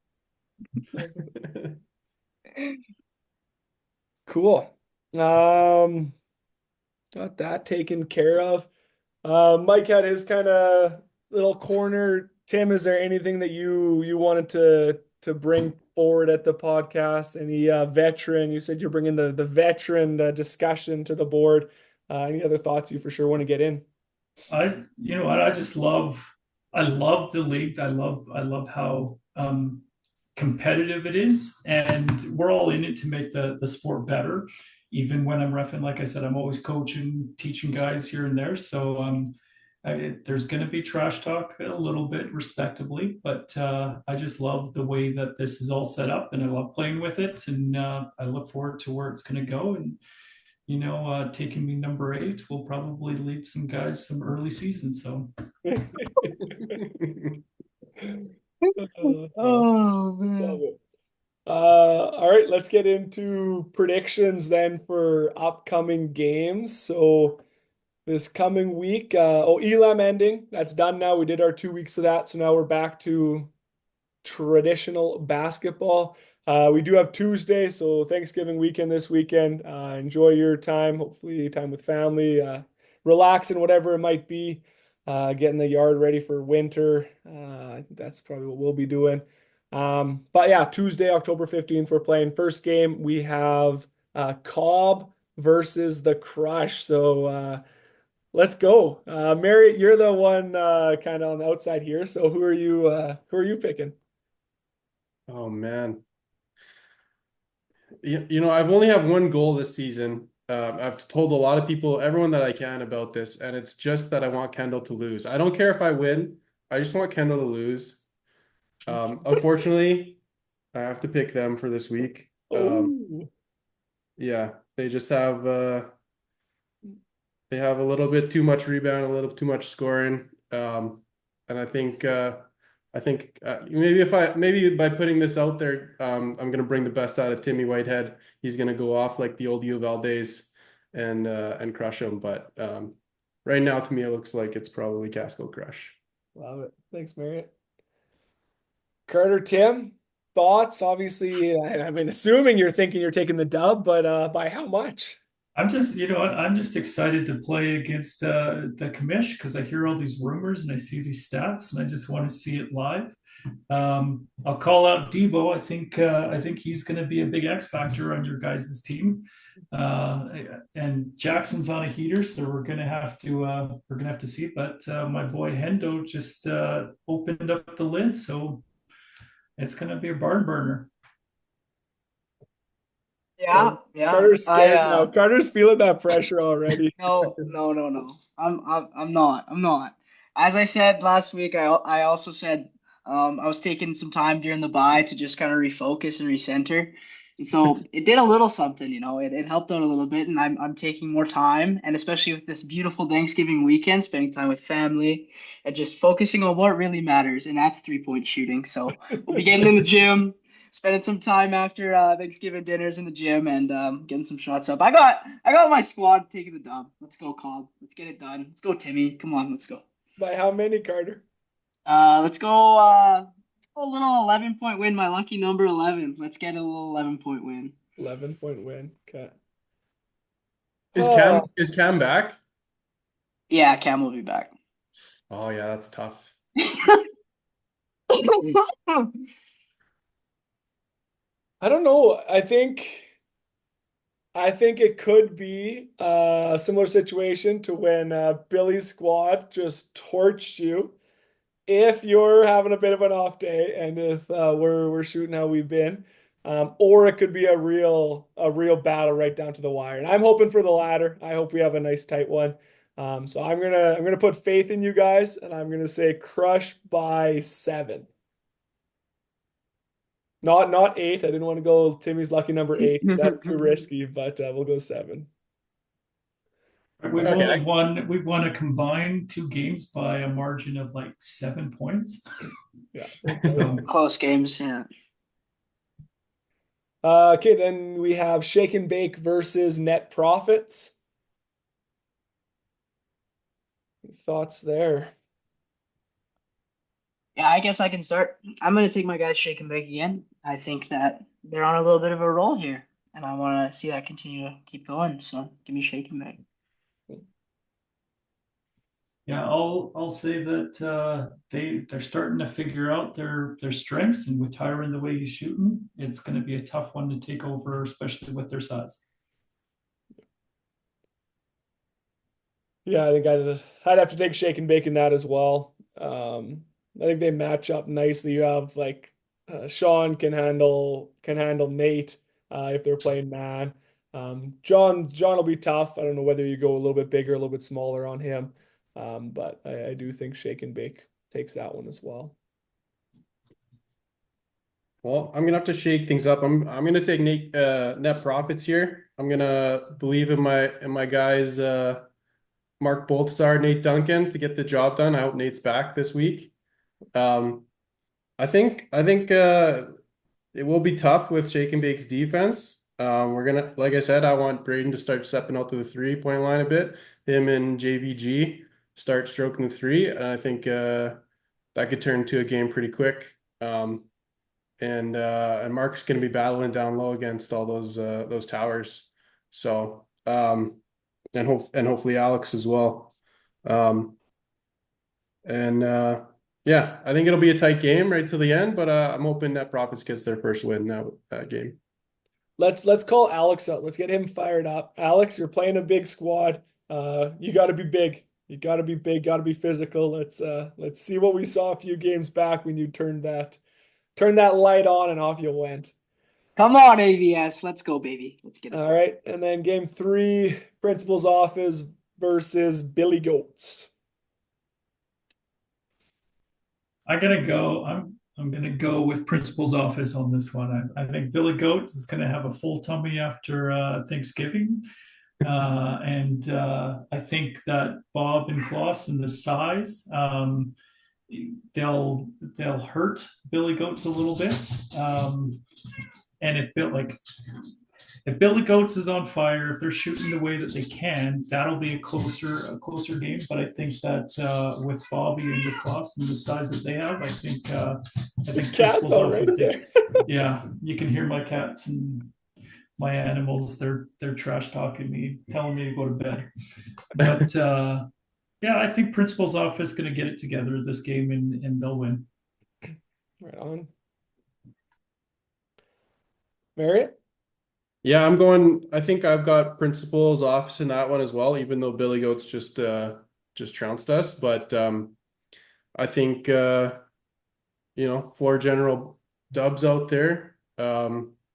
cool. Got that taken care of. Mike had his kind of little corner. Tim, is there anything that you wanted to bring forward at the podcast? Any veteran? You said you're bringing the veteran discussion to the board. Any other thoughts you for sure want to get in? you know what, I love the league. I love how competitive it is, and we're all in it to make the sport better. Even when I'm reffing, like I said, I'm always coaching, teaching guys here and there. So there's going to be trash talk a little bit, respectably, but I just love the way that this is all set up, and I love playing with it, and I look forward to where it's going to go. And taking me number 8 will probably lead some guys some early season. So Oh Love man. it. All right, let's get into predictions then for upcoming games. So this coming week, Elam ending. That's done now. We did our 2 weeks of that, so now we're back to traditional basketball. We do have Tuesday, so Thanksgiving weekend this weekend. Enjoy your time, hopefully time with family, relaxing, whatever it might be. Getting the yard ready for winter. I think that's probably what we'll be doing. But yeah, Tuesday, October 15th, we're playing first game. We have Cobb versus the Crush. So let's go. Mary, you're the one kind of on the outside here. So who are you picking? Oh man. I've only have one goal this season. I've told a lot of people, everyone that I can about this, and it's just that I want Kendall to lose. I don't care if I win. I just want Kendall to lose. Unfortunately, I have to pick them for this week. Oh, Yeah, they have a little bit too much rebound, a little too much scoring. And I think maybe by putting this out there, I'm gonna bring the best out of Timmy Whitehead. He's gonna go off like the old U of L days and crush him. But right now, to me, it looks like it's probably Casco Crush. love it. Thanks, Marriott. Carter, Tim, thoughts? Obviously, I mean, assuming you're thinking you're taking the dub, but by how much? I'm just excited to play against the commish because I hear all these rumors and I see these stats and I just want to see it live. I'll call out Debo. I think he's going to be a big X factor on your guys' team. Uh, and Jackson's on a heater, so we're gonna have to see. But my boy Hendo just opened up the lid, so it's gonna be a barn burner. Yeah, yeah. Carter's scared now. Carter's feeling that pressure already. No, no, no, no. I'm not. I'm not. as I said last week, I also said I was taking some time during the bye to just kind of refocus and recenter. And so it did a little something, it helped out a little bit, and I'm taking more time, and especially with this beautiful Thanksgiving weekend, spending time with family and just focusing on what really matters, and that's 3-point shooting. So we'll be getting in the gym, spending some time after Thanksgiving dinners in the gym, and getting some shots up. I got my squad taking the dub. Let's go, Cobb. Let's get it done. Let's go, Timmy. Come on, let's go. By how many, Carter? Let's go a little 11-point win, my lucky number 11. Let's get a little 11-point win. 11-point win. Okay. Is Oh, Cam back? Yeah, Cam will be back. Oh yeah, that's tough. I don't know. I think it could be a similar situation to when Billy's squad just torched you. If you're having a bit of an off day, and if we're shooting how we've been, or it could be a real battle right down to the wire. And I'm hoping for the latter. I hope we have a nice tight one. So I'm gonna put faith in you guys, and I'm gonna say crush by 7. Not 8. I didn't want to go Timmy's lucky number 8 because that's too risky, but we'll go 7. Okay. We've won a combined 2 games by a margin of like 7 points. Yeah. So Close games, yeah. Okay, then we have Shake and Bake versus Net Profits. Thoughts there? Yeah, I guess I can start. I'm gonna take my guys Shake and Bake again. I think that they're on a little bit of a roll here, and I want to see that continue to keep going. So give me Shake and Bake. yeah, I'll say that they're starting to figure out their strengths, and with Tyron the way he's shooting, it's going to be a tough one to take over, especially with their size. Yeah, I think I'd have to take Shake and Bake in that as well. I think they match up nicely. You have like Sean can handle Nate if they're playing man. John will be tough. I don't know whether you go a little bit bigger, a little bit smaller on him. But I do think Shake and Bake takes that one as well. Well, I'm gonna have to shake things up. I'm gonna take net profits here. I'm gonna believe in my guys Mark Boltzar, Nate Duncan to get the job done. I hope Nate's back this week. Um, I think it will be tough with Shake and Bake's defense. We're gonna, like I said, I want Braden to start stepping out to the 3-point line a bit. Him and JVG start stroking the three, and I think that could turn into a game pretty quick. And Mark's going to be battling down low against all those towers. So and hopefully Alex as well. Um, and yeah, I think it'll be a tight game right to the end, but I'm hoping that Profits gets their first win that game. Let's call Alex up. Let's get him fired up. Alex, you're playing a big squad. You got to be big. You got to be big. Got to be physical. Let's see what we saw a few games back when you turned that light on and off you went. Come on, AVS. Let's go, baby. Let's get it. All right, and then game 3, Principal's Office versus Billy Goats. I'm gonna go with Principal's Office on this one. I think Billy Goats is gonna have a full tummy after Thanksgiving. And I think that Bob and Klaus and the size, they'll hurt Billy Goats a little bit. And if Billy Goats is on fire, if they're shooting the way that they can, that'll be a closer game. But I think that with Bobby and with Klaus and the size that they have, I think Cat's Principal's all right Office there. yeah, you can hear my cats and my animals. They're trash talking me, telling me to go to bed. But yeah, I think Principal's Office is going to get it together this game, and they'll win. Right on. Marriott? Yeah, I think I've got Principal's Office in that one as well, even though Billy Goats just trounced us. But I think Floor General Dubs out there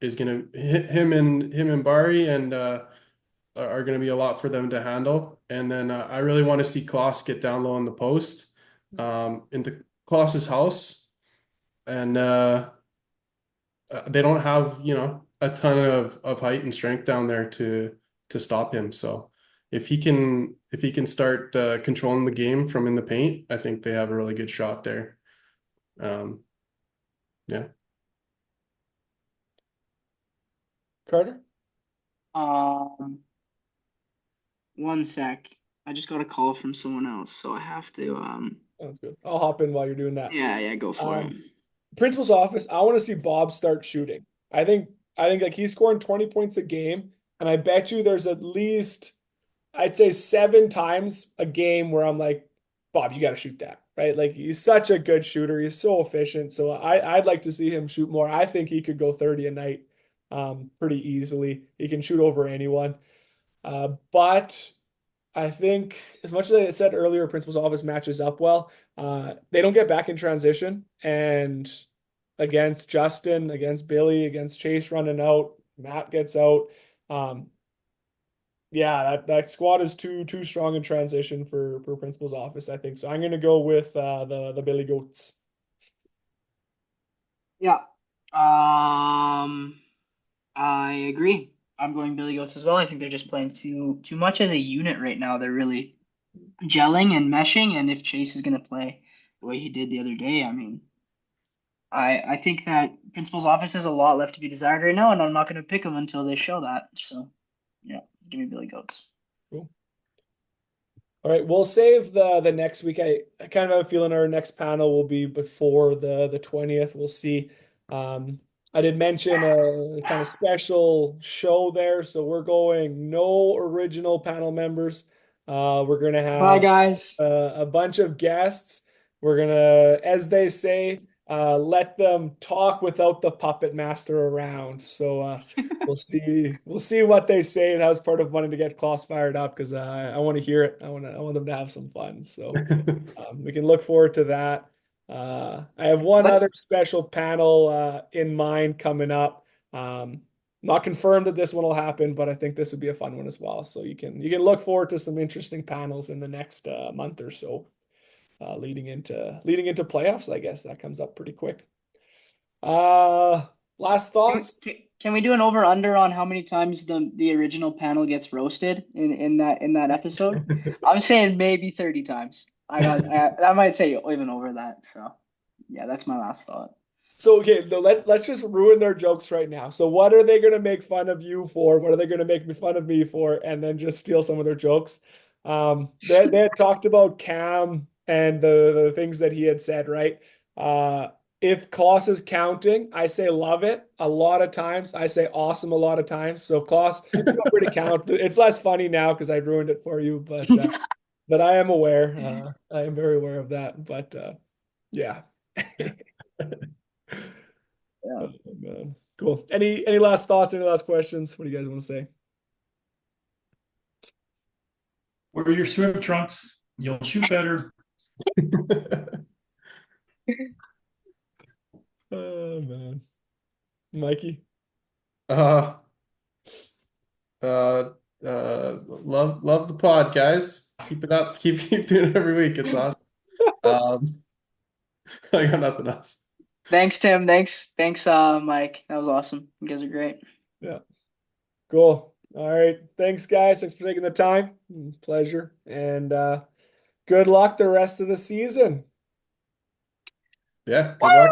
is gonna him and Barry and are gonna be a lot for them to handle. And then I really want to see Kloss get down low in the post. into Klaus's house, and they don't have, a ton of height and strength down there to stop him. So if he can start controlling the game from in the paint, I think they have a really good shot there. Um, yeah. Carter? Um, one sec. I just got a call from someone else, so I have to Sounds good. I'll hop in while you're doing that. yeah, go for it. Principal's office, I want to see Bob start shooting. I think like he's scoring 20 points a game, and I bet you there's at least I'd say 7 times a game where I'm like, Bob, you got to shoot that, right? Like he's such a good shooter. He's so efficient. So I'd like to see him shoot more. I think he could go 30 a night pretty easily. He can shoot over anyone. But I think as much as I said earlier, Principal's office matches up well. They don't get back in transition, and against Justin, against Billy, against Chase running out, Matt gets out. Um, yeah, that squad is too strong in transition for Principal's office, I think. So I'm gonna go with the Billy Goats. Yeah. I agree. I'm going Billy Goats as well. I think they're just playing too much as a unit right now. They're really gelling and meshing, and if Chase is gonna play the way he did the other day, I mean, I think that Principal's office has a lot left to be desired right now, and I'm not gonna pick them until they show that. So yeah, give me Billy Goats. Cool. All right, we'll save the next week. I kind of have a feeling our next panel will be before the 20th. We'll see. I did mention a kind of special show there, so we're going no original panel members. We're gonna Bye, have guys. a bunch of guests. We're gonna, as they say, let them talk without the puppet master around. So we'll see what they say. That was part of wanting to get Klaus fired up because I want to hear it. I want them to have some fun. So we can look forward to that. I have one other Let's special panel in mind coming up. Not confirmed that this one will happen, but I think this would be a fun one as well. So you can look forward to some interesting panels in the next month or so, leading into playoffs. I guess that comes up pretty quick. Last thoughts? can we do an over under on how many times the original panel gets roasted in that episode? I'm saying maybe 30 times. I might say even over that. So yeah, that's my last thought. So okay, let's just ruin their jokes right now. So what are they gonna make fun of you for? What are they gonna make fun of me for? And then just steal some of their jokes. They had talked about Cam and the things that he had said, right? If Klaus is counting, I say love it a lot of times. I say awesome a lot of times. So Klaus, feel free to count. It's less funny now because I ruined it for you, but I am aware. I am very aware of that. But yeah. Yeah. Oh, man. Cool. Any last thoughts? Any last questions? What do you guys want to say? Wear your swim trunks. You'll shoot better. Oh man. Mikey. Uh, love the pod, guys. Keep it up. Keep doing it every week. It's awesome. Um, I got nothing else. Thanks, Tim. Thanks, Mike. That was awesome. You guys are great. Yeah. Cool. All right. Thanks, guys. Thanks for taking the time. Pleasure. And good luck the rest of the season. Yeah, good luck.